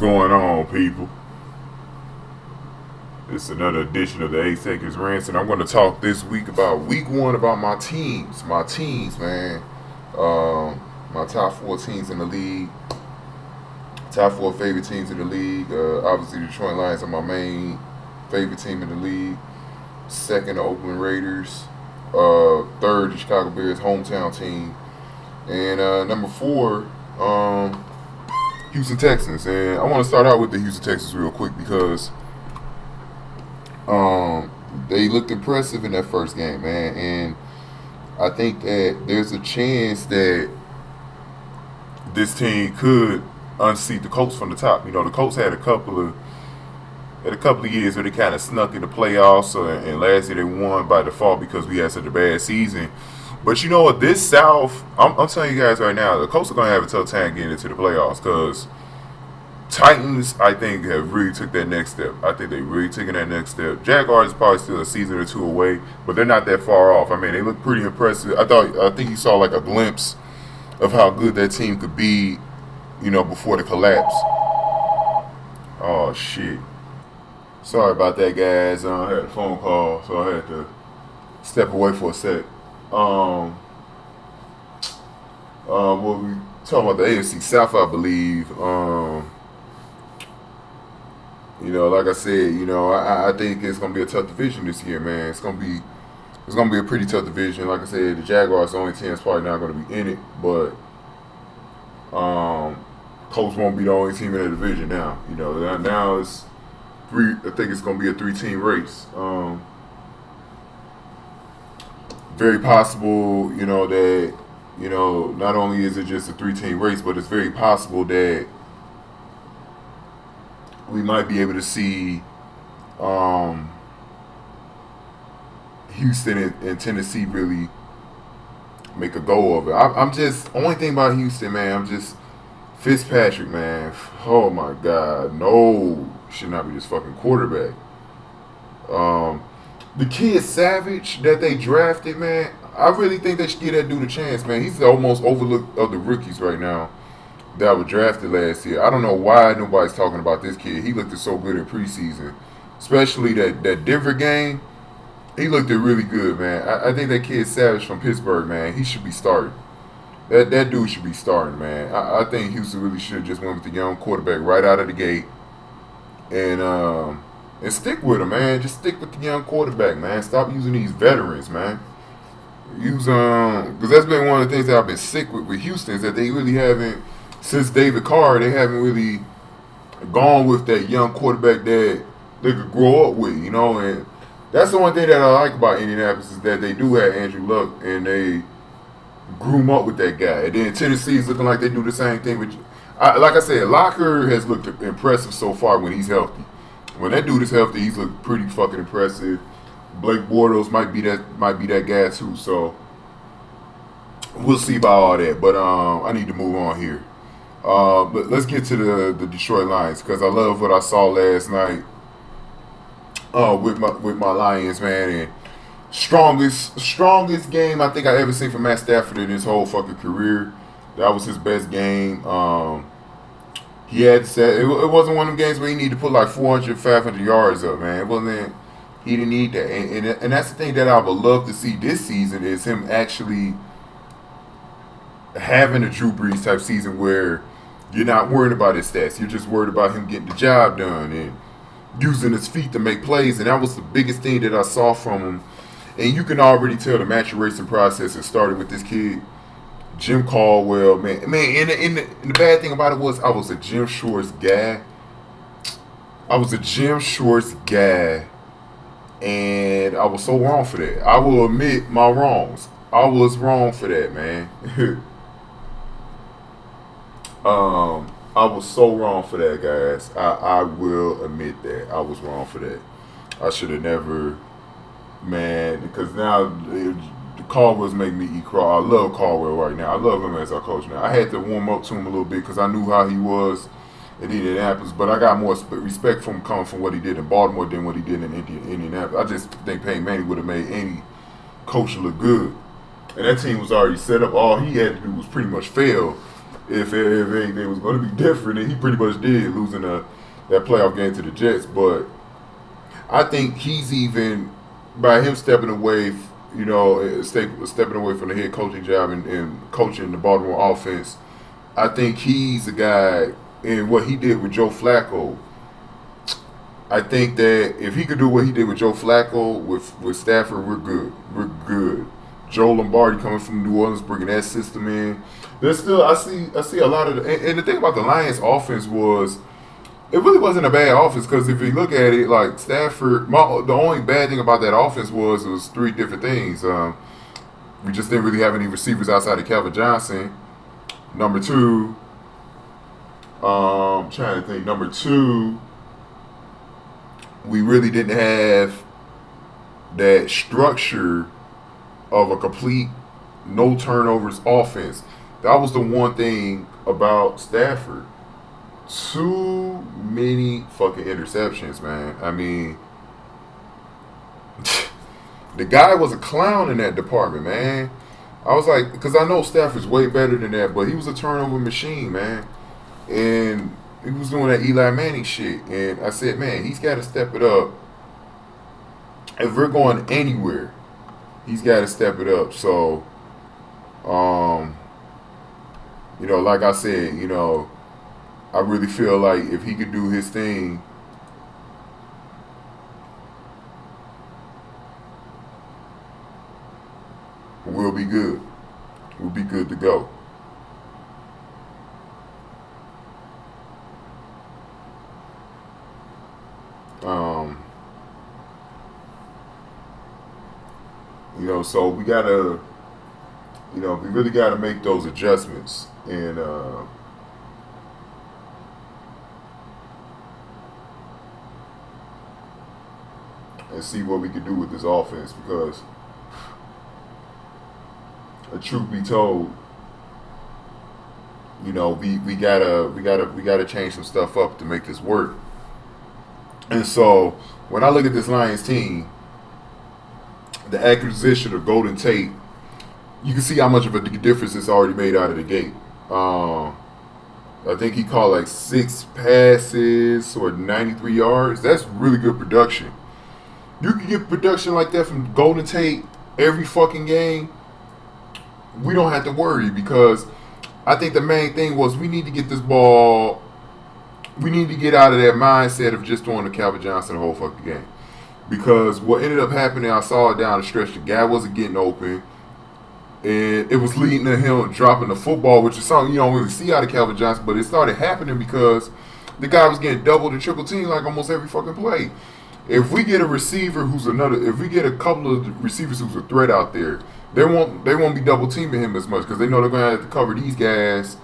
going on, people? It's another edition of the Acetaker's Rants, and I'm going to talk this week about week one about my teams. My teams, man. My top four teams in the league. Top four favorite teams in the league. Obviously, the Detroit Lions are my main favorite team in the league. Second, the Oakland Raiders. Third, the Chicago Bears hometown team. And number four, Houston Texans. And I want to start out with the Houston Texans real quick because they looked impressive in that first game, man. And I think that there's a chance that this team could unseat the Colts from the top. You know, the Colts had a couple of years where they kind of snuck in the playoffs, and last year they won by default because we had such a bad season. But you know what? This South, I'm telling you guys right now, the Colts are going to have a tough time getting into the playoffs because Titans, I think, have really took that next step. I think they really taken that next step. Jaguars is probably still a season or two away, but they're not that far off. I mean, they look pretty impressive. I think you saw like a glimpse of how good that team could be, you know, before the collapse. Oh, shit. Sorry about that, guys. I had a phone call, so I had to step away for a sec. Well, we talking about the AFC South, I believe. You know, like I said, you know, I think it's gonna be a tough division this year, man. It's gonna be a pretty tough division. Like I said, the Jaguars, the only team that's probably not gonna be in it, but Colts won't be the only team in the division now. You know, now it's three. I think it's gonna be a 3-team race. Very possible, you know, that, you know, not only is it just a 3-team race, but it's very possible that we might be able to see Houston and Tennessee really make a go of it. I'm just, only thing about Houston, man, I'm just, Fitzpatrick, man, oh my God, no, should not be this fucking quarterback. The kid Savage that they drafted, man, I really think they should give that dude a chance, man. He's the most overlooked of the rookies right now that were drafted last year. I don't know why nobody's talking about this kid. He looked so good in preseason, especially that Denver game. He looked really good, man. I think that kid Savage from Pittsburgh, man, he should be starting. That dude should be starting, man. I think Houston really should have just went with the young quarterback right out of the gate, and stick with him, man. Just stick with the young quarterback, man. Stop using these veterans, man. Use because that's been one of the things that I've been sick with Houston is that they really haven't, since David Carr, they haven't really gone with that young quarterback that they could grow up with, you know. And that's the one thing that I like about Indianapolis is that they do have Andrew Luck and they grew him up with that guy. And then Tennessee is looking like they do the same thing with, like I said, Locker has looked impressive so far when he's healthy. When that dude is healthy, he's looked pretty fucking impressive. Blake Bortles might be that guy too. So we'll see about all that. But I need to move on here. But let's get to the Detroit Lions because I love what I saw last night with my Lions, man. And strongest game I think I ever seen from Matt Stafford in his whole fucking career. That was his best game. He had said it wasn't one of them games where he needed to put like 400, 500 yards up, man. It wasn't. He didn't need that, and that's the thing that I would love to see this season is him actually having a Drew Brees type season where you're not worried about his stats. You're just worried about him getting the job done and using his feet to make plays, and that was the biggest thing that I saw from him. And you can already tell the maturation process has started with this kid. Jim Caldwell, man, and the bad thing about it was I was a Jim Schwartz guy. And I was so wrong for that. I will admit my wrongs. I was wrong for that, man. I was so wrong for that, guys. I will admit that. I was wrong for that. I should have never, man, because now the Caldwell's making me eat crow. I love Caldwell right now. I love him as our coach now. I had to warm up to him a little bit because I knew how he was in Indianapolis, but I got more respect from him coming from what he did in Baltimore than what he did in Indianapolis. I just think Peyton Manning would have made any coach look good. And that team was already set up. All he had to do was pretty much fail if anything was going to be different, and he pretty much did, losing that playoff game to the Jets. But I think he's even, by him stepping away, stepping away from the head coaching job and coaching the Baltimore offense, I think he's a guy, and what he did with Joe Flacco, I think that if he could do what he did with Joe Flacco with Stafford, we're good. We're good. Joe Lombardi coming from New Orleans, bringing that system in. There's still I see a lot of and the thing about the Lions offense was it really wasn't a bad offense, because if you look at it, like Stafford, the only bad thing about that offense was it was three different things. We just didn't really have any receivers outside of Calvin Johnson. Number two, trying to think. Number two, we really didn't have that structure of a complete no turnovers offense. That was the one thing about Stafford. Too many fucking interceptions, man. I mean, the guy was a clown in that department, man. I was like, because I know Stafford's way better than that, but he was a turnover machine, man. And he was doing that Eli Manning shit. And I said, man, he's got to step it up. If we're going anywhere, he's got to step it up. So, like I said, I really feel like if he could do his thing, we'll be good. We'll be good to go. So we gotta, we really gotta make those adjustments and see what we can do with this offense, because truth be told, we gotta change some stuff up to make this work. And so when I look at this Lions team, the acquisition of Golden Tate, you can see how much of a difference it's already made out of the gate. I think he caught like 6 passes or 93 yards. That's really good production. You can get production like that from Golden Tate every fucking game. We don't have to worry, because I think the main thing was we need to get this ball. We need to get out of that mindset of just throwing to Calvin Johnson the whole fucking game. Because what ended up happening, I saw it down the stretch, the guy wasn't getting open. And it was leading to him dropping the football, which is something you don't really see out of Calvin Johnson. But it started happening because the guy was getting doubled and triple teamed like almost every fucking play. If we get a receiver if we get a couple of receivers who's a threat out there, they won't be double teaming him as much, because they know they're going to have to cover these guys.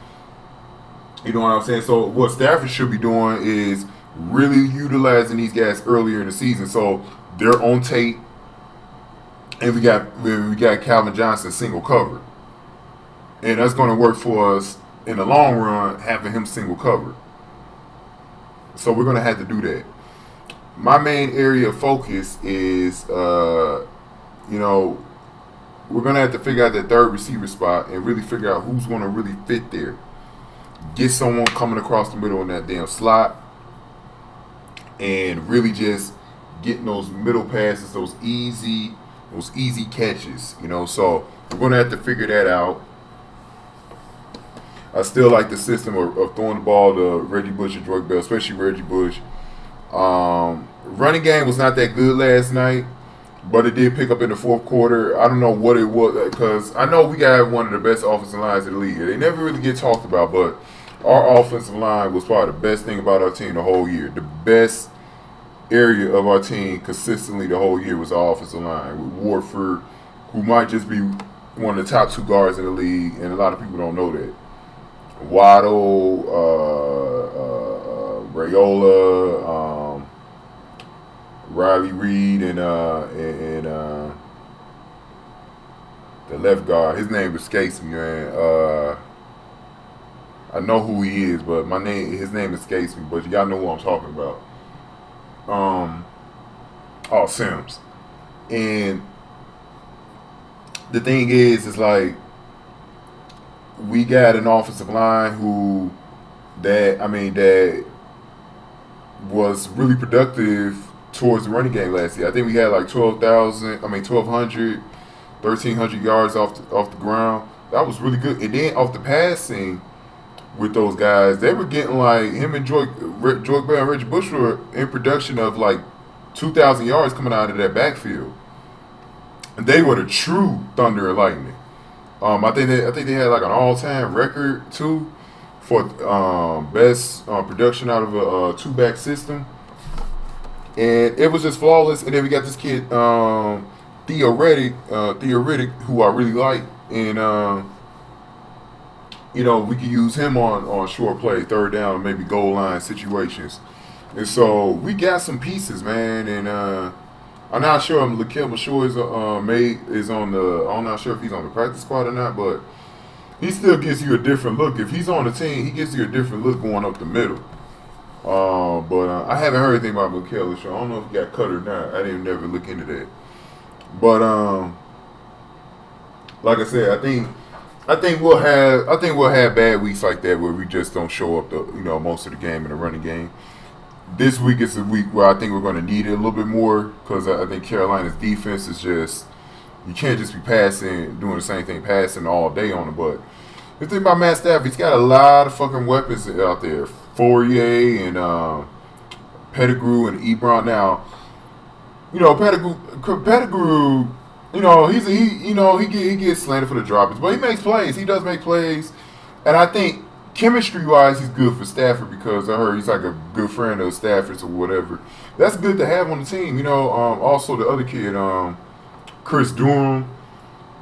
You know what I'm saying? So what Stafford should be doing is really utilizing these guys earlier in the season, so they're on tape, and we got Calvin Johnson single covered, and that's going to work for us in the long run, having him single covered. So we're going to have to do that. My main area of focus is, we're going to have to figure out that third receiver spot and really figure out who's going to really fit there. Get someone coming across the middle in that damn slot, and really just getting those middle passes, those easy catches. So we're going to have to figure that out. I still like the system of throwing the ball to Reggie Bush and Drake Bell, especially Reggie Bush. Running game was not that good last night, but it did pick up in the fourth quarter. I don't know what it was, because I know we got one of the best offensive lines in the league. They never really get talked about, but our offensive line was probably the best thing about our team the whole year. The best area of our team consistently the whole year was our offensive line, with Warford, who might just be one of the top 2 guards in the league, and a lot of people don't know that. Waddle, Rayola, Riley Reed, and the left guard. His name escapes me, man. I know who he is, but his name escapes me. But y'all know who I'm talking about. Sims. And the thing is like, we got an offensive line that was really productive towards the running game last year. I think we had like 1,200, 1,300 yards off the ground. That was really good. And then off the passing with those guys, they were getting like him and Joy Bell and Reggie Bush were in production of like 2,000 yards coming out of that backfield. And they were the true thunder and lightning. I think they had like an all-time record too for best production out of a two-back system, and it was just flawless. And then we got this kid Theoretic, who I really like, and we could use him on short play, third down, maybe goal line situations. And so we got some pieces, man, and I'm not sure. Lakel Mashore is on the. I'm not sure if he's on the practice squad or not, but he still gives you a different look. If he's on the team, he gives you a different look going up the middle. But I haven't heard anything about Lakel Mashore. I don't know if he got cut or not. I didn't never look into that. But like I said, I think we'll have bad weeks like that where we just don't show up most of the game in the running game. This week is a week where I think we're going to need it a little bit more because I think Carolina's defense is just, you can't just be doing the same thing, passing all day on them. But the thing about Matt Stafford, he's got a lot of fucking weapons out there. Fourier and Pettigrew and Ebron. Now, Pettigrew, he gets slanted for the droppers, but he makes plays. He does make plays, and I think chemistry-wise, he's good for Stafford because I heard he's like a good friend of Stafford's or whatever. That's good to have on the team. Also the other kid, Chris Durham,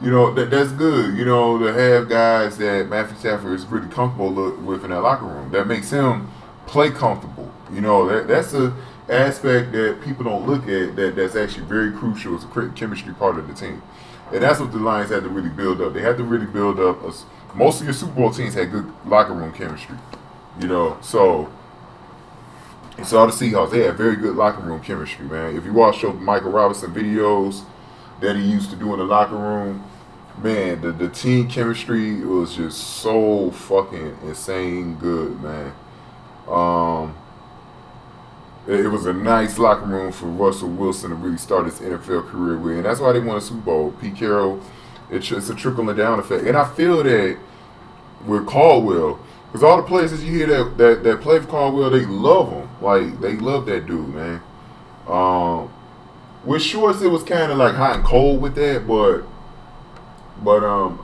that's good. To have guys that Matthew Stafford is really comfortable with in that locker room. That makes him play comfortable. That's a aspect that people don't look at that's actually very crucial as a chemistry part of the team. And that's what the Lions had to really build up. They had to really build up. Most of your Super Bowl teams had good locker room chemistry. So the Seahawks, they had very good locker room chemistry, man. If you watch those Michael Robinson videos that he used to do in the locker room, man, the team chemistry was just so fucking insane good, man. It was a nice locker room for Russell Wilson to really start his NFL career with, and that's why they won a Super Bowl. Pete Carroll, it's a trickling down effect, and I feel that with Caldwell, because all the players that you hear that play for Caldwell, they love him, like they love that dude, man. With Schwartz, it was kind of like hot and cold with that, but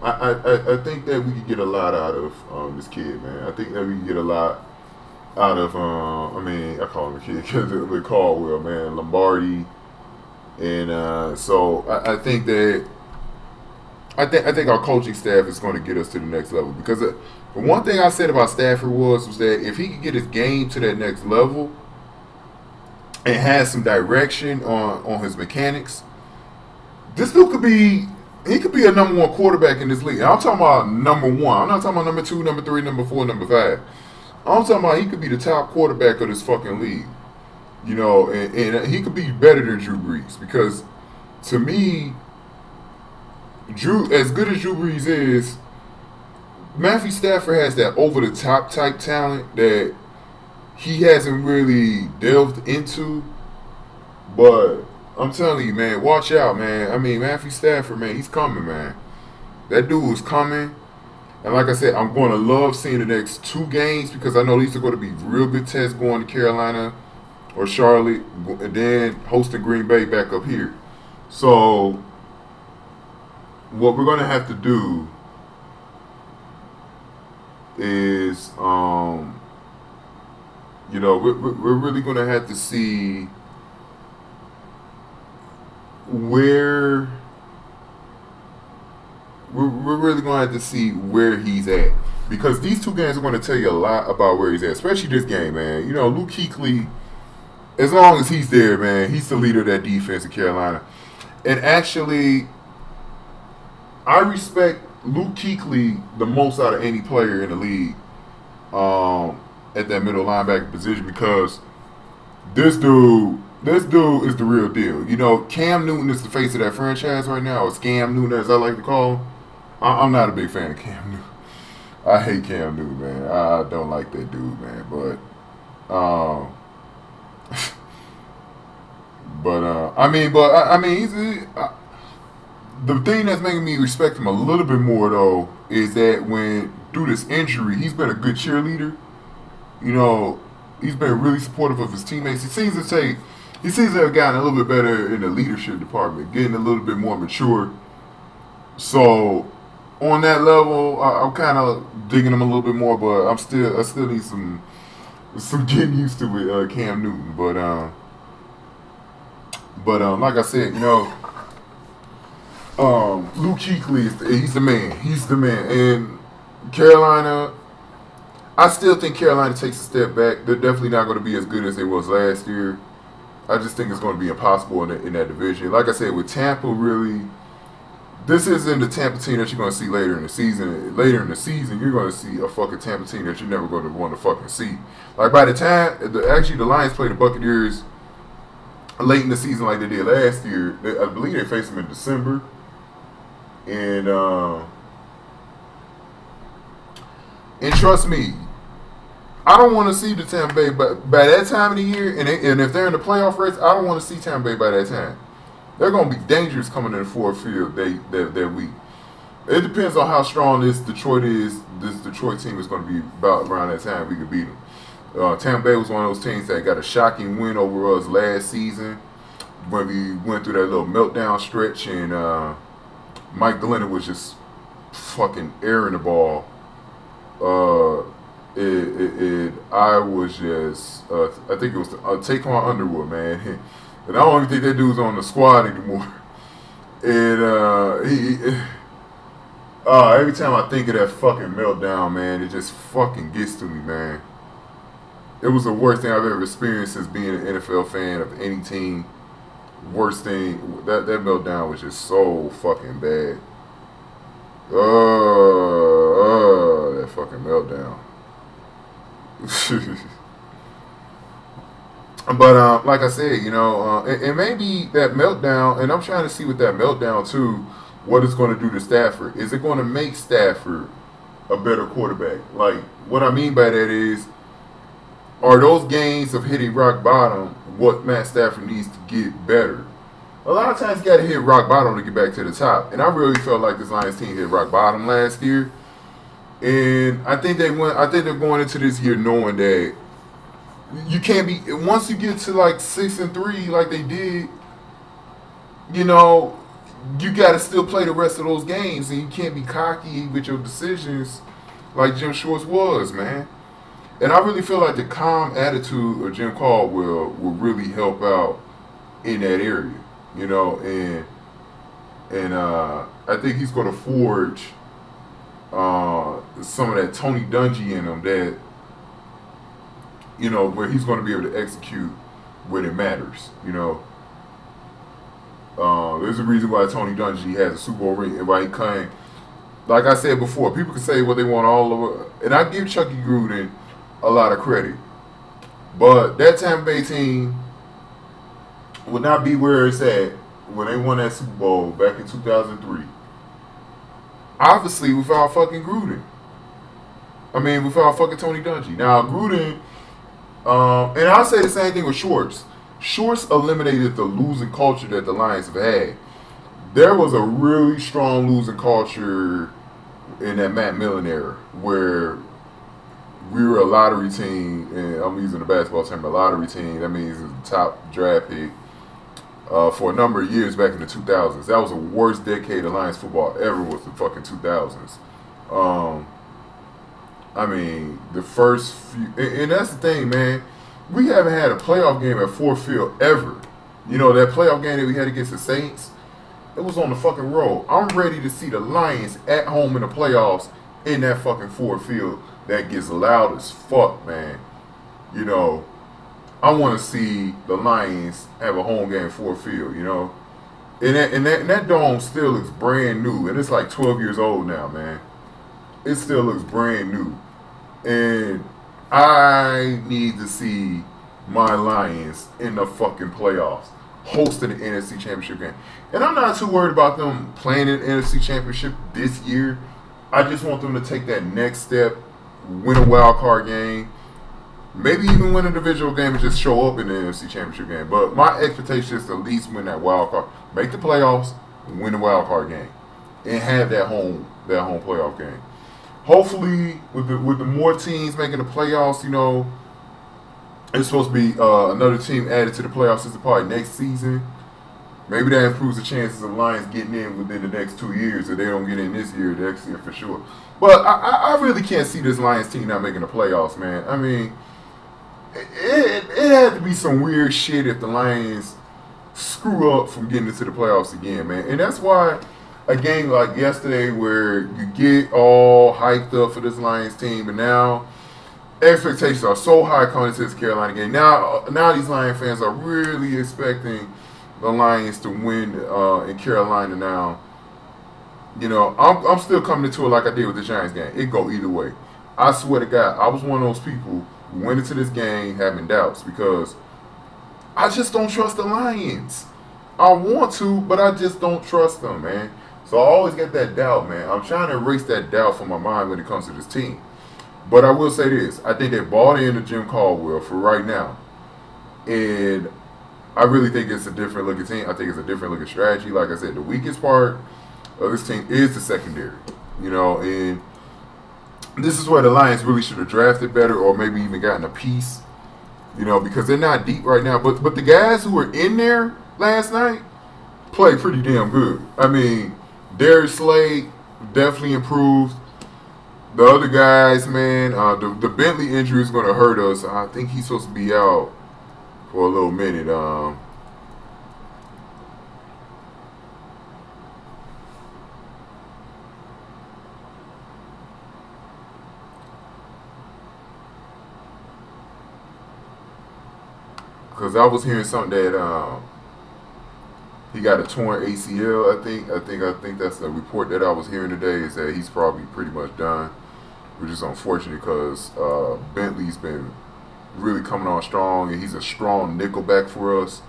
I think that we could get a lot out of this kid, man. I think that we can get a lot out of I call him a kid because with Caldwell, man, Lombardi, and so I think that I think our coaching staff is going to get us to the next level because the one thing I said about Stafford was that if he could get his game to that next level and has some direction on his mechanics, this dude could be a number one quarterback in this league. And I'm talking about number one. I'm not talking about number two, number three, number four, number five. I'm talking about he could be the top quarterback of this fucking league. And he could be better than Drew Brees because to me, as good as Drew Brees is, Matthew Stafford has that over-the-top type talent that he hasn't really delved into. But I'm telling you, man, watch out, man. I mean, Matthew Stafford, man, he's coming, man. That dude is coming. And like I said, I'm going to love seeing the next two games because I know these are going to be real good tests going to Carolina or Charlotte and then hosting Green Bay back up here. So what we're going to have to do is, we're really going to have to see where we're really going to have to see where he's at because these two games are going to tell you a lot about where he's at, especially this game, man. Luke Kuechly, as long as he's there, man, he's the leader of that defense in Carolina. And actually, I respect Luke Kuechly the most out of any player in the league at that middle linebacker position because this dude is the real deal. Cam Newton is the face of that franchise right now, or Scam Newton as I like to call him. I'm not a big fan of Cam Newton. I hate Cam Newton, man. I don't like that dude, man. But the thing that's making me respect him a little bit more though is that when through this injury, he's been a good cheerleader. You know, he's been really supportive of his teammates. He seems to have gotten a little bit better in the leadership department, getting a little bit more mature. So on that level, I'm kind of digging him a little bit more, but I still need some getting used to with Cam Newton. But like I said, Luke Kuechly he's the man. He's the man. And Carolina, I still think Carolina takes a step back. They're definitely not going to be as good as they was last year. I just think it's going to be impossible in that division. Like I said, with Tampa, really, this isn't the Tampa team that you're going to see later in the season. Later in the season, you're going to see a fucking Tampa team that you're never going to want to fucking see. Like by the time, the Lions play the Buccaneers late in the season like they did last year. I believe they faced them in December. And trust me, I don't want to see the Tampa Bay, but by that time of the year, and if they're in the playoff race, I don't want to see Tampa Bay by that time. They're going to be dangerous coming in the Ford Field that week. It depends on how strong this Detroit team is going to be about around that time we can beat them. Tampa Bay was one of those teams that got a shocking win over us last season when we went through that little meltdown stretch, and Mike Glennon was just fucking airing the ball. I was just, I think it was Taquan Underwood, man. And I don't even think that dude's on the squad anymore. And every time I think of that fucking meltdown, man, it just fucking gets to me, man. It was the worst thing I've ever experienced since being an NFL fan of any team. Worst thing, that meltdown was just so fucking bad. That fucking meltdown. But like I said, it may be that meltdown, and I'm trying to see with that meltdown too, what it's going to do to Stafford. Is it going to make Stafford a better quarterback? Like, what I mean by that is, are those games of hitting rock bottom what Matt Stafford needs to get better? A lot of times you got to hit rock bottom to get back to the top. And I really felt like this Lions team hit rock bottom last year. And I think they're going into this year knowing that you can't be, once you get to like 6-3 like they did, you got to still play the rest of those games, and you can't be cocky with your decisions like Jim Schwartz was, man. And I really feel like the calm attitude of Jim Caldwell will really help out in that area, and I think he's going to forge some of that Tony Dungy in him that, where he's going to be able to execute when it matters, There's a reason why Tony Dungy has a Super Bowl ring and why he can't. Like I said before, people can say what they want all over, and I give Chucky Gruden a lot of credit. But that Tampa Bay team would not be where it's at when they won that Super Bowl back in 2003. Obviously, without fucking Gruden. Without fucking Tony Dungy. Now, Gruden, and I'll say the same thing with Schwartz. Schwartz eliminated the losing culture that the Lions have had. There was a really strong losing culture in that Matt Millen era where we were a lottery team, and I'm using the basketball term, a lottery team. That means the top draft pick for a number of years back in the 2000s. That was the worst decade of Lions football ever, was the fucking 2000s. The first few, and that's the thing, man. We haven't had a playoff game at Ford Field ever. That playoff game that we had against the Saints, it was on the fucking road. I'm ready to see the Lions at home in the playoffs in that fucking Ford Field. That gets loud as fuck, man. I want to see the Lions have a home game Ford Field, And that dome still looks brand new, and it's like 12 years old now, man. It still looks brand new, and I need to see my Lions in the fucking playoffs, hosting the NFC Championship game. And I'm not too worried about them playing in the NFC Championship this year. I just want them to take that next step, win a wild card game, maybe even win a divisional game and just show up in the NFC Championship game. But my expectation is to at least win that wild card, make the playoffs, win the wild card game, and have that home playoff game. Hopefully, with the more teams making the playoffs, it's supposed to be another team added to the playoffs system probably next season. Maybe that improves the chances of Lions getting in within the next 2 years. If they don't get in this year, next year for sure. But I really can't see this Lions team not making the playoffs, man. I mean, it had to be some weird shit if the Lions screw up from getting into the playoffs again, man. And that's why a game like yesterday where you get all hyped up for this Lions team, and now expectations are so high coming into this Carolina game. Now these Lions fans are really expecting the Lions to win in Carolina now. I'm still coming into it like I did with the Giants game. It go either way. I swear to God, I was one of those people who went into this game having doubts because I just don't trust the Lions. I want to, but I just don't trust them, man. So I always get that doubt, man. I'm trying to erase that doubt from my mind when it comes to this team. But I will say this. I think they bought into Jim Caldwell for right now. And I really think it's a different looking team. I think it's a different looking strategy. Like I said, the weakest part of this team is the secondary. And this is where the Lions really should have drafted better or maybe even gotten a piece. Because they're not deep right now. But the guys who were in there last night played pretty damn good. I mean, Darius Slade definitely improved. The other guys, man, the Bentley injury is going to hurt us. I think he's supposed to be out for a little minute. Because I was hearing something that he got a torn ACL. I think that's the report that I was hearing today is that he's probably pretty much done, which is unfortunate because Bentley's been really coming on strong, and he's a strong nickelback for us.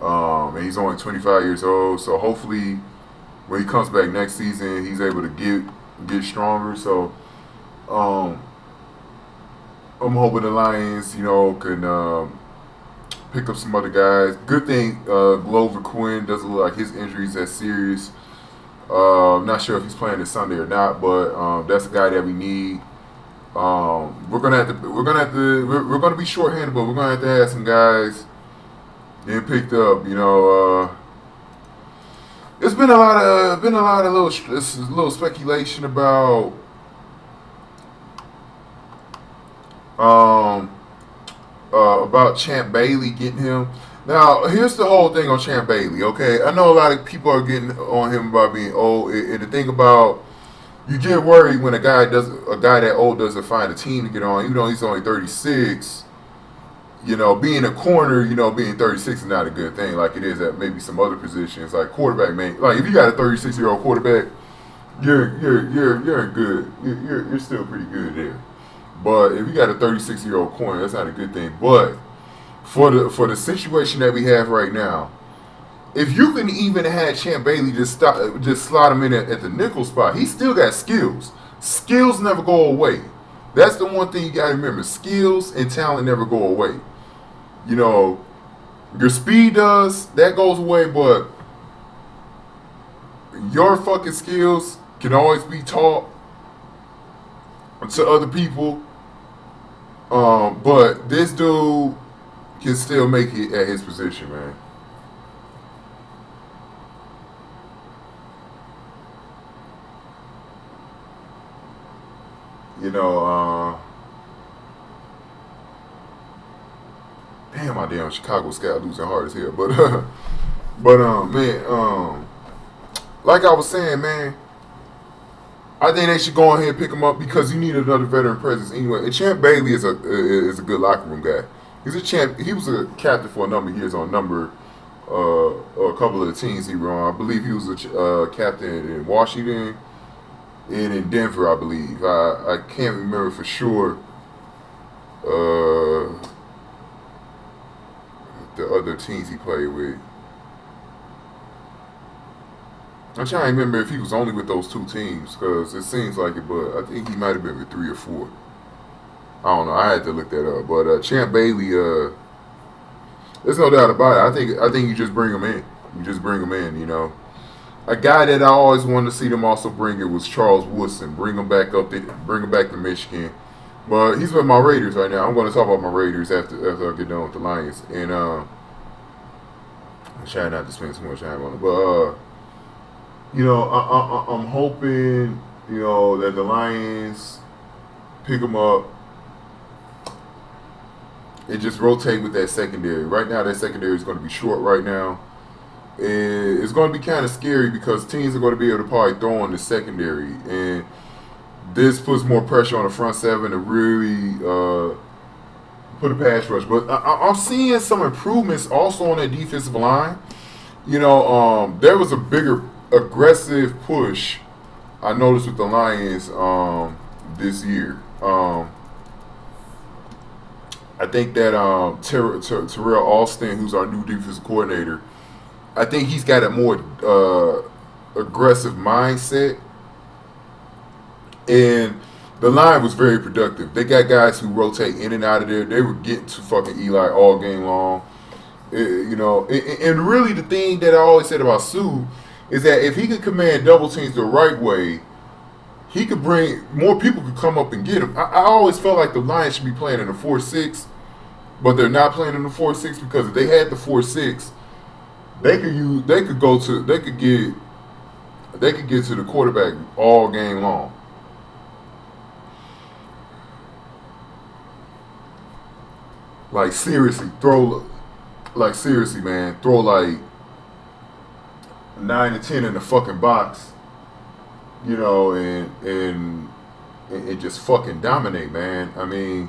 And he's only 25 years old, so hopefully when he comes back next season, he's able to get stronger. So I'm hoping the Lions, can pick up some other guys. Good thing Glover Quinn doesn't look like his injury's that serious. I'm not sure if he's playing this Sunday or not, but that's a guy that we need. We're gonna be shorthanded, but we're gonna have to have some guys getting picked up. It's been a lot of little speculation about Champ Bailey getting him. Now, here's the whole thing on Champ Bailey, okay? I know a lot of people are getting on him about being old. And the thing about, you get worried when a guy that old doesn't find a team to get on, even though he's only 36. Being a corner, being 36 is not a good thing like it is at maybe some other positions, like quarterback, man. Like if you got a 36-year-old quarterback, you're good. You're still pretty good there. But if you got a 36-year-old corner, that's not a good thing. But for the situation that we have right now, if you can even have Champ Bailey just slot him in at the nickel spot, he still got skills. Skills never go away. That's the one thing you got to remember. Skills and talent never go away. Your speed that goes away, but your fucking skills can always be taught to other people. But this dude can still make it at his position, man. Damn, my damn Chicago Scout losing hard as hell. Man, like I was saying, man, I think they should go ahead and pick him up because you need another veteran presence anyway. And Champ Bailey is a good locker room guy. He's a champ. He was a captain for a number of years on a couple of the teams he were on. I believe he was a captain in Washington and in Denver, I believe. I can't remember for sure the other teams he played with. I'm trying to remember if he was only with those two teams because it seems like it, but I think he might have been with three or four. I don't know. I had to look that up. But Champ Bailey, there's no doubt about it. I think you just bring him in. You just bring him in. You know, a guy that I always wanted to see them also bring it was Charles Woodson. Bring him back up. Bring him back to Michigan. But he's with my Raiders right now. I'm going to talk about my Raiders after I get done with the Lions. And I'm trying not to spend too much time on it. But I'm hoping that the Lions pick him up and just rotate with that secondary. Right now, that secondary is going to be short right now. And it's going to be kind of scary because teams are going to be able to probably throw on the secondary. And this puts more pressure on the front seven to really put a pass rush. But I'm seeing some improvements also on that defensive line. There was a bigger aggressive push I noticed with the Lions this year. I think that Terrell Austin, who's our new defensive coordinator, I think he's got a more aggressive mindset. And the line was very productive. They got guys who rotate in and out of there. They were getting to fucking Eli all game long. And really the thing that I always said about Sue is that if he could command double teams the right way, he could bring more people could come up and get him. I always felt like the Lions should be playing in a 4-6, but they're not playing in the 4-6 because if they had the 4-6, they could get to the quarterback all game long. Like seriously, man, throw like 9 to 10 in the fucking box, and just fucking dominate, man. I mean,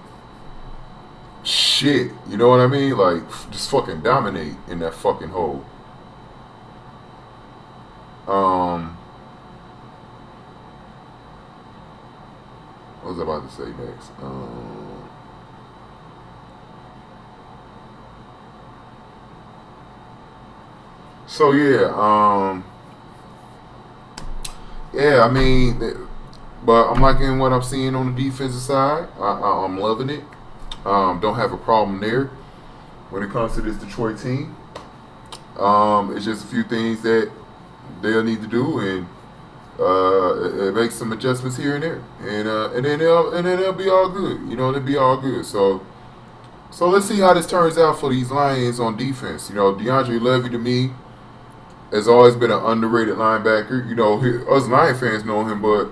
shit, you know what I mean? Like, just fucking dominate in that fucking hole. What was I about to say next? So yeah, I mean, but I'm liking what I'm seeing on the defensive side. I'm loving it. Don't have a problem there when it comes to this Detroit team. It's just a few things that they'll need to do, and it makes some adjustments here and there, and then they'll be all good. They'll be all good. So let's see how this turns out for these Lions on defense. DeAndre Levy to me has always been an underrated linebacker. Us Lion fans know him, but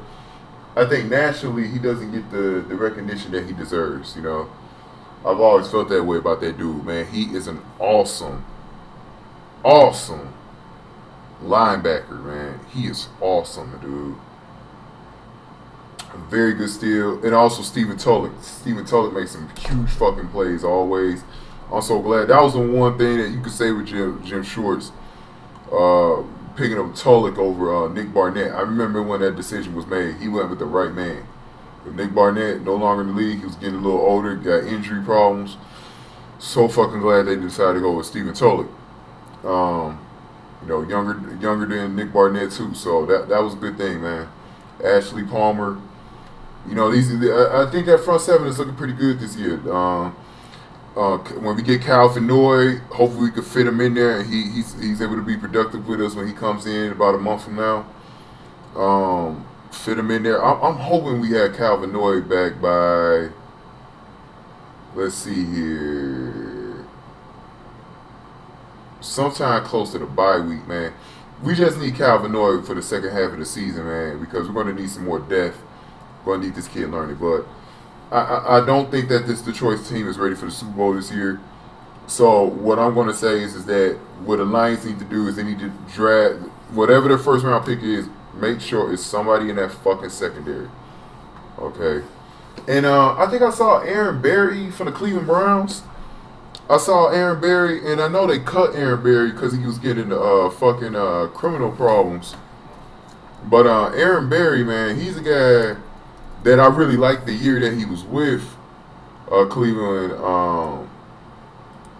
I think nationally he doesn't get the recognition that he deserves. I've always felt that way about that dude, man. He is an awesome linebacker, man. He is awesome, dude. Very good steal. And also Stephen Tulloch. Stephen Tulloch makes some huge fucking plays always. I'm so glad. That was the one thing that you could say with Jim Schwartz. Picking up Tulloch over Nick Barnett. I remember when that decision was made. He went with the right man. With Nick Barnett no longer in the league, he was getting a little older, got injury problems. So fucking glad they decided to go with Stephen Tulloch. Younger than Nick Barnett too. So that was a good thing, man. Ashley Palmer. I think that front seven is looking pretty good this year. When we get Calvin Noy, hopefully we can fit him in there, and he's able to be productive with us when he comes in about a month from now. Fit him in there. I'm hoping we have Calvin Noy back by, let's see here, sometime close to the bye week, man. We just need Calvin Noy for the second half of the season, man, because we're going to need some more depth. We're going to need this kid learning, but I don't think that this Detroit team is ready for the Super Bowl this year. So what I'm going to say is that what the Lions need to do is they need to draft whatever their first round pick is. Make sure it's somebody in that fucking secondary. Okay. And I think I saw Aaron Berry from the Cleveland Browns. I saw Aaron Berry, and I know they cut Aaron Berry because he was getting fucking criminal problems. But Aaron Berry, man, he's a guy that I really liked the year that he was with Cleveland.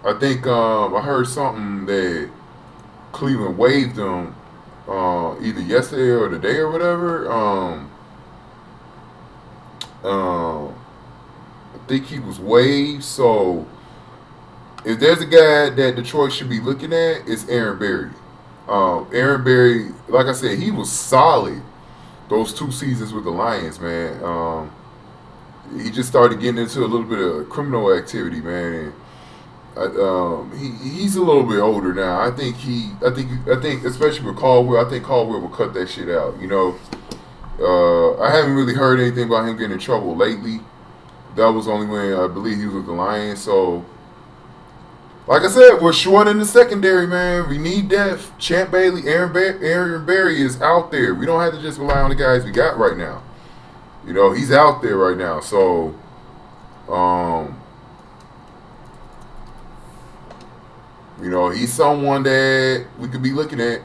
I think I heard something that Cleveland waived him either yesterday or today or whatever. I think he was waived. So if there's a guy that Detroit should be looking at, it's Aaron Berry. Aaron Berry, like I said, he was solid those 2 seasons with the Lions, man. He just started getting into a little bit of criminal activity, man. He's a little bit older now. I think, especially with Caldwell, I think Caldwell will cut that shit out. I haven't really heard anything about him getting in trouble lately. That was only when I believe he was with the Lions. So, like I said, we're short in the secondary, man. We need depth. Champ Bailey, Aaron Berry is out there. We don't have to just rely on the guys we got right now. He's out there right now. So, he's someone that we could be looking at.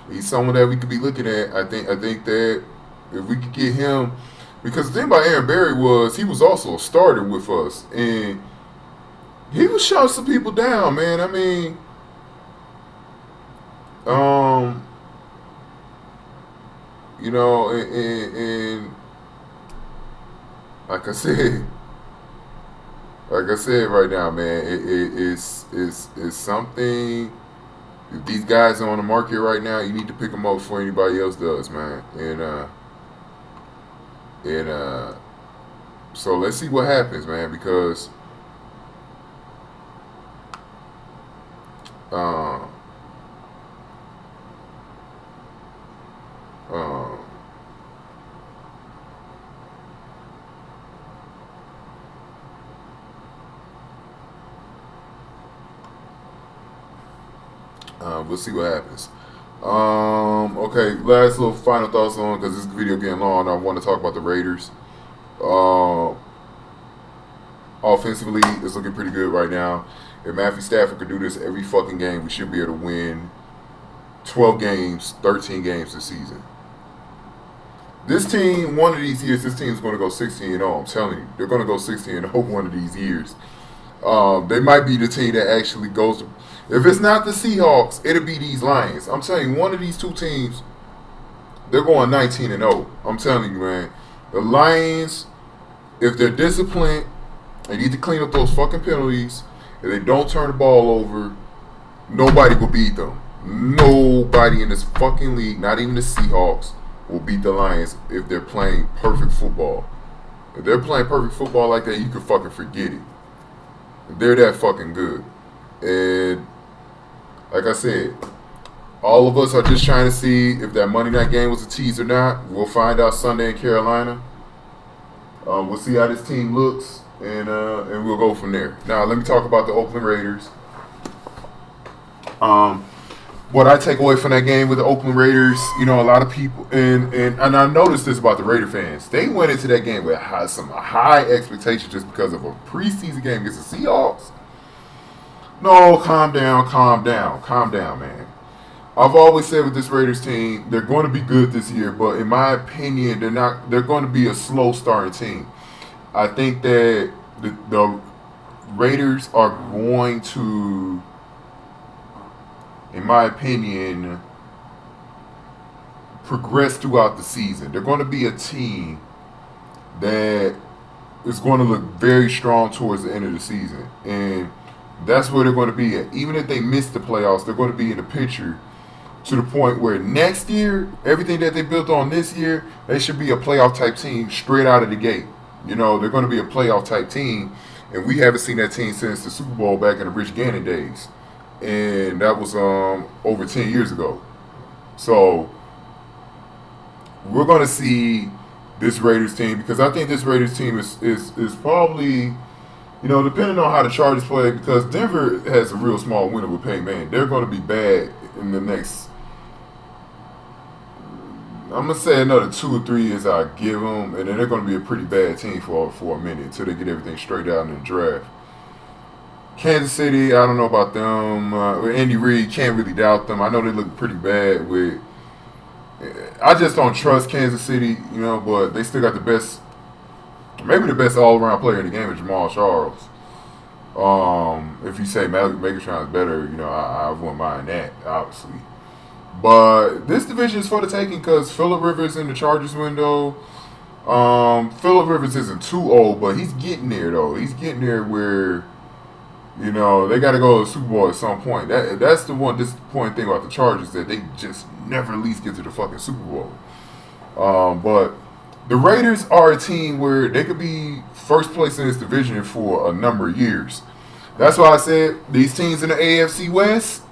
I think that if we could get him, because the thing about Aaron Berry was he was also a starter with us, and he was shutting some people down, man. I mean, and like I said right now, man, it's something. If these guys are on the market right now, you need to pick them up before anybody else does, man. And so let's see what happens, man, because uh, uh, we'll see what happens. Okay, last little final thoughts on, because this video getting long. I want to talk about the Raiders. Offensively, it's looking pretty good right now. If Matthew Stafford could do this every fucking game, we should be able to win 12 games, 13 games this season. This team, one of these years, this team is going to go 16-0. I'm telling you, they're going to go 16-0 one of these years. They might be the team that actually goes to. If it's not the Seahawks, it'll be these Lions. I'm telling you, one of these two teams, they're going 19-0. I'm telling you, man. The Lions, if they're disciplined, they need to clean up those fucking penalties. If they don't turn the ball over, nobody will beat them. Nobody in this fucking league, not even the Seahawks, will beat the Lions if they're playing perfect football. If they're playing perfect football like that, you can fucking forget it. They're that fucking good. And like I said, all of us are just trying to see if that Monday night game was a tease or not. We'll find out Sunday in Carolina. We'll see how this team looks, and we'll go from there. Now, let me talk about the Oakland Raiders. What I take away from that game with the Oakland Raiders, a lot of people, and I noticed this about the Raider fans. They went into that game with some high expectations just because of a preseason game against the Seahawks. No, calm down, man. I've always said with this Raiders team, they're going to be good this year, but in my opinion, they're going to be a slow starting team. I think that the Raiders are going to, in my opinion, progress throughout the season. They're going to be a team that is going to look very strong towards the end of the season. And that's where they're going to be at. Even if they miss the playoffs, they're going to be in the picture to the point where next year, everything that they built on this year, they should be a playoff type team straight out of the gate. They're going to be a playoff type team. And we haven't seen that team since the Super Bowl back in the Rich Gannon days. And that was over 10 years ago. So we're going to see this Raiders team, because I think this Raiders team is probably, depending on how the Chargers play, because Denver has a real small window with Peyton Manning. They're going to be bad in the next, I'm going to say another 2 or 3 years I'll give them, and then they're going to be a pretty bad team for a minute until they get everything straight out in the draft. Kansas City, I don't know about them. Andy Reid, can't really doubt them. I know they look pretty bad with. I just don't trust Kansas City, but they still got the best, maybe the best all-around player in the game is Jamal Charles. If you say Megatron is better, I wouldn't mind that, obviously. But this division is for the taking because Phillip Rivers in the Chargers window. Phillip Rivers isn't too old, but he's getting there though. He's getting there where they got to go to the Super Bowl at some point. That's the one disappointing thing about the Chargers, that they just never at least get to the fucking Super Bowl. But the Raiders are a team where they could be first place in this division for a number of years. That's why I said these teams in the AFC West,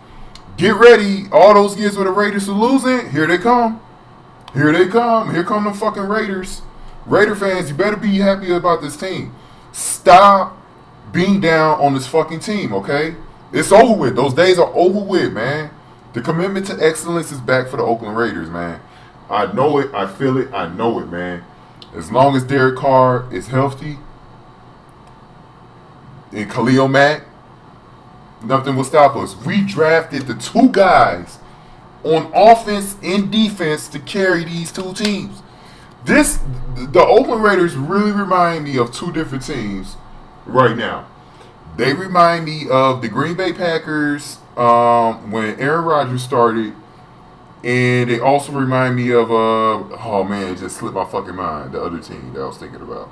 get ready. All those years where the Raiders are losing, here they come. Here they come. Here come the fucking Raiders. Raider fans, you better be happy about this team. Stop being down on this fucking team, okay? It's over with. Those days are over with, man. The commitment to excellence is back for the Oakland Raiders, man. I know it. I feel it. I know it, man. As long as Derek Carr is healthy and Khalil Mack, nothing will stop us. We drafted the two guys on offense and defense to carry these two teams. The Oakland Raiders really remind me of two different teams right now. They remind me of the Green Bay Packers when Aaron Rodgers started, and they also remind me of oh man, it just slipped my fucking mind. The other team that I was thinking about.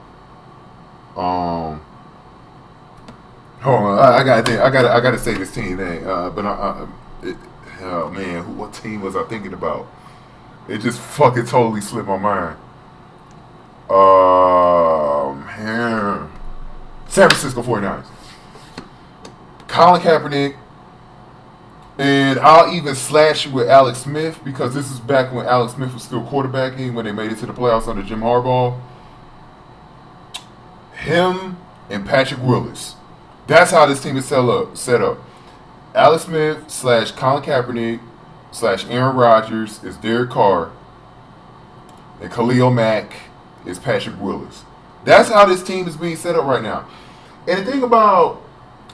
Hold on, I gotta say this team name. Oh man, what team was I thinking about? It just fucking totally slipped my mind. Man. San Francisco 49ers. Colin Kaepernick. And I'll even slash you with Alex Smith, because this is back when Alex Smith was still quarterbacking, when they made it to the playoffs under Jim Harbaugh. Him and Patrick Willis. That's how this team is set up. Alex Smith / Colin Kaepernick / Aaron Rodgers is Derek Carr. And Khalil Mack is Patrick Willis. That's how this team is being set up right now. And the thing about,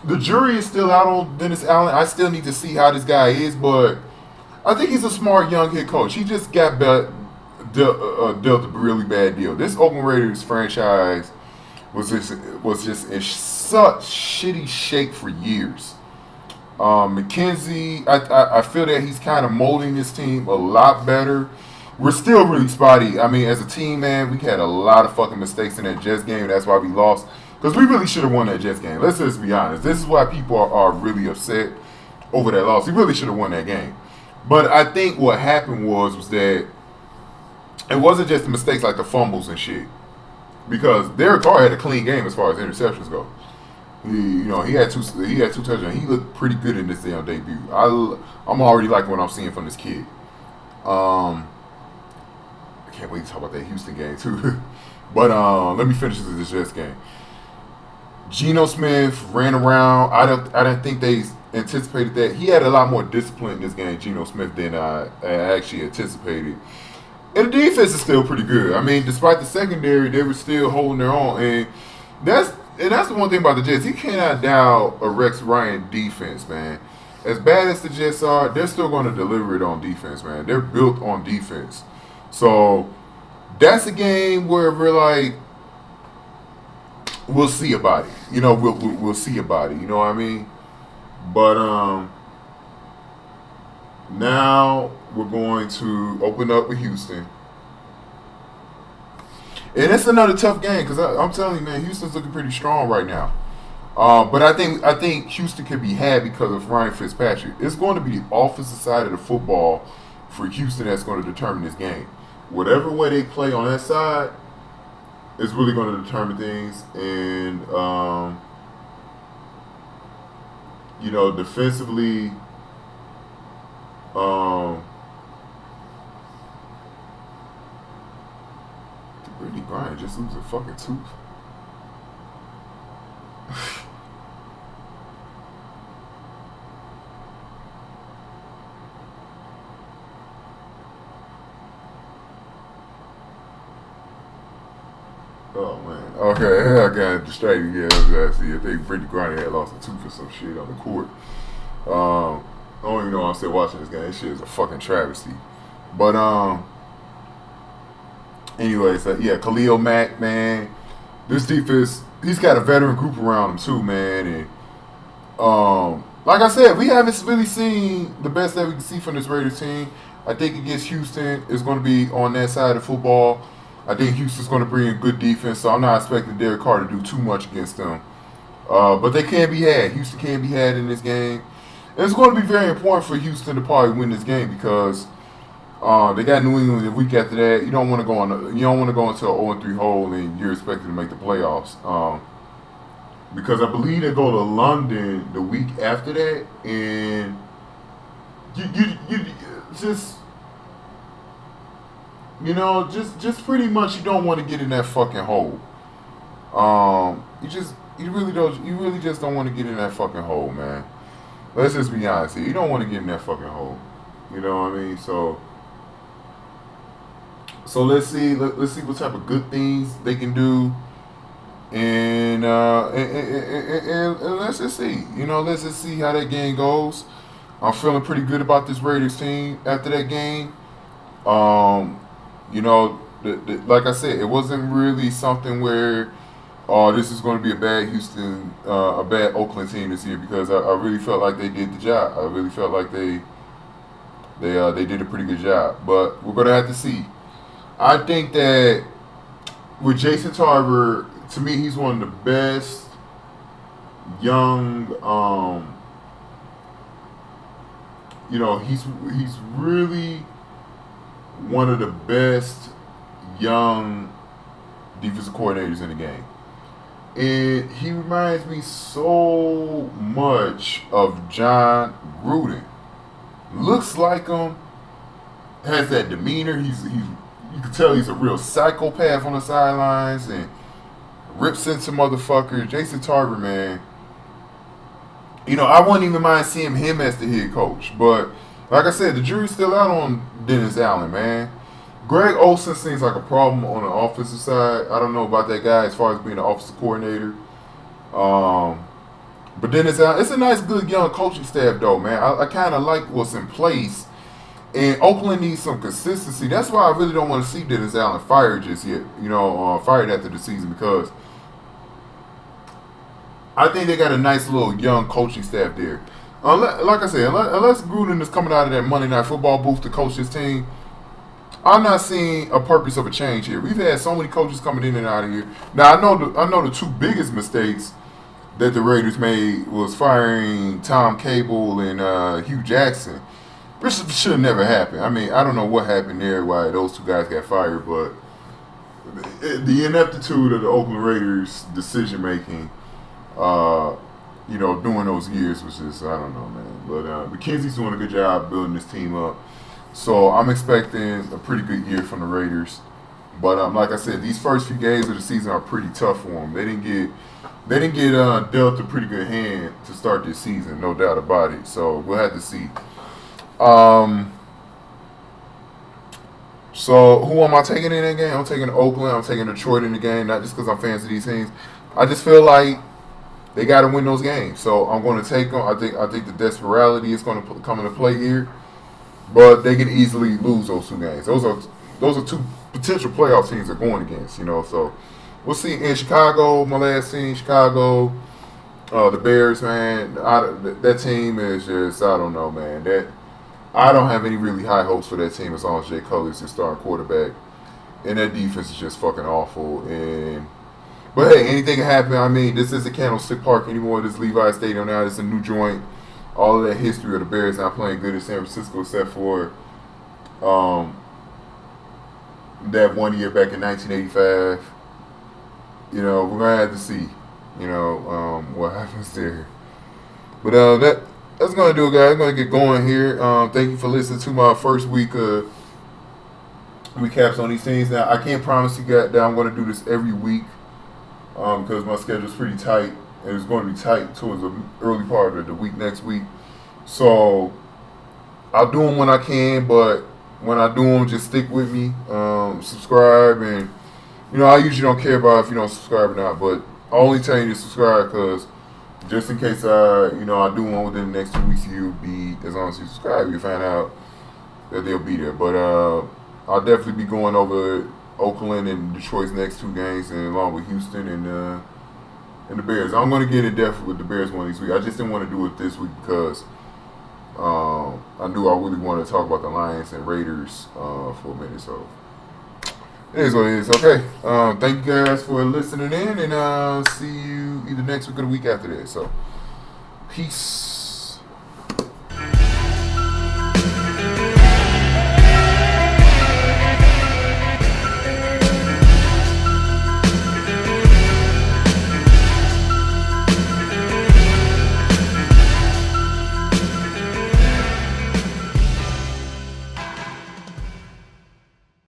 the jury is still out on Dennis Allen. I still need to see how this guy is, but I think he's a smart young head coach. He just got dealt a really bad deal. This Oakland Raiders franchise was just in such shitty shape for years. McKenzie, I feel that he's kind of molding this team a lot better. We're still really spotty. I mean, as a team, man, we had a lot of fucking mistakes in that Jets game. That's why we lost. Because we really should have won that Jets game. Let's just be honest. This is why people are really upset over that loss. We really should have won that game. But I think what happened was that it wasn't just the mistakes like the fumbles and shit. Because Derek Carr had a clean game as far as interceptions go. He had two touchdowns. He looked pretty good in this debut. I'm already liking what I'm seeing from this kid. I can't wait to talk about that Houston game too. But let me finish this Jets game. Geno Smith ran around. I didn't think they anticipated that. He had a lot more discipline in this game, Geno Smith, than I actually anticipated. And the defense is still pretty good. I mean, despite the secondary, they were still holding their own. And that's the one thing about the Jets. You cannot doubt a Rex Ryan defense, man. As bad as the Jets are, they're still going to deliver it on defense, man. They're built on defense. So that's a game where we're like, we'll see about it. We'll see about it. You know what I mean? But now we're going to open up with Houston. And it's another tough game because I'm telling you, man, Houston's looking pretty strong right now. But I think Houston can be had because of Ryan Fitzpatrick. It's going to be the offensive side of the football for Houston that's going to determine this game. Whatever way they play on that side is really going to determine things. And, defensively, did Brittany Griner just lose a fucking tooth? Oh man. Okay, I got distracted again. I think Brittany Griner had lost a tooth or some shit on the court. I don't even know why I'm still watching this game. This shit is a fucking travesty. But anyways, Khalil Mack, man. This defense, he's got a veteran group around him too, man. And like I said, we haven't really seen the best that we can see from this Raiders team. I think against Houston is going to be on that side of football. I think Houston's going to bring a good defense, so I'm not expecting Derek Carr to do too much against them. But they can be had. Houston can be had in this game. And it's going to be very important for Houston to probably win this game because they got New England the week after that. You don't want to go into an 0-3 hole and you're expected to make the playoffs. Because I believe they go to London the week after that, and you just just pretty much you don't want to get in that fucking hole. You really just don't want to get in that fucking hole, man. Let's just be honest here. You don't want to get in that fucking hole. You know what I mean? So let's see what type of good things they can do, and let's just see. Let's just see how that game goes. I'm feeling pretty good about this Raiders team after that game. Like I said, it wasn't really something where, this is going to be a bad Oakland team this year, because I really felt like they did the job. I really felt like they did a pretty good job. But we're going to have to see. I think that with Jason Tarver, to me, he's one of the best young. He's really one of the best young defensive coordinators in the game. And he reminds me so much of John Gruden. Looks like him, has that demeanor. You can tell he's a real psychopath on the sidelines and rips into motherfuckers. Jason Tarver, man. I wouldn't even mind seeing him as the head coach. But like I said, the jury's still out on Dennis Allen, man. Greg Olsen seems like a problem on the offensive side. I don't know about that guy as far as being an offensive coordinator. But Dennis Allen, it's a nice, good young coaching staff, though, man. I kind of like what's in place. And Oakland needs some consistency. That's why I really don't want to see Dennis Allen fired just yet. Fired after the season, because I think they got a nice little young coaching staff there. Like I said, unless Gruden is coming out of that Monday Night Football booth to coach his team, I'm not seeing a purpose of a change here. We've had so many coaches coming in and out of here. Now I know the two biggest mistakes that the Raiders made was firing Tom Cable and Hugh Jackson, which should have never happened. I mean, I don't know what happened there, why those two guys got fired, but the ineptitude of the Oakland Raiders decision making, during those years was just, I don't know, man. But McKenzie's doing a good job building this team up. So I'm expecting a pretty good year from the Raiders. But like I said, these first few games of the season are pretty tough for them. They didn't get dealt a pretty good hand to start this season, no doubt about it. So we'll have to see. So who am I taking in that game? I'm taking Oakland. I'm taking Detroit in the game, not just because I'm fans of these teams. I just feel like they got to win those games. So I'm going to take them. I think the desperation is going to come into play here. But they can easily lose those two games. Those are two potential playoff teams they're going against, So we'll see. In Chicago, my last team, Chicago, the Bears, man. That team is just, I don't know, man. I don't have any really high hopes for that team as long as Jay Cutler's your starting quarterback. And that defense is just fucking awful. But hey, anything can happen. I mean, this isn't Candlestick Park anymore. This is Levi Stadium now. This is a new joint. All of that history of the Bears not playing good in San Francisco, except for that 1 year back in 1985. We're gonna have to see, what happens there. But that's gonna do it, guys. I'm gonna get going here. Thank you for listening to my first week recaps on these things. Now I can't promise you guys that I'm gonna do this every week because my schedule's pretty tight. And it's going to be tight towards the early part of the week next week. So I'll do them when I can, but when I do them, just stick with me. Subscribe, and I usually don't care about if you don't subscribe or not, but I only tell you to subscribe because just in case I do one within the next 2 weeks, you'll be, as long as you subscribe, you find out that they'll be there. But I'll definitely be going over Oakland and Detroit's next two games, and along with Houston and the Bears. I'm going to get in depth with the Bears one of these weeks. I just didn't want to do it this week because I knew I really wanted to talk about the Lions and Raiders for a minute, so it is what it is. Okay. Thank you guys for listening in, and see you either next week or the week after that. So, peace.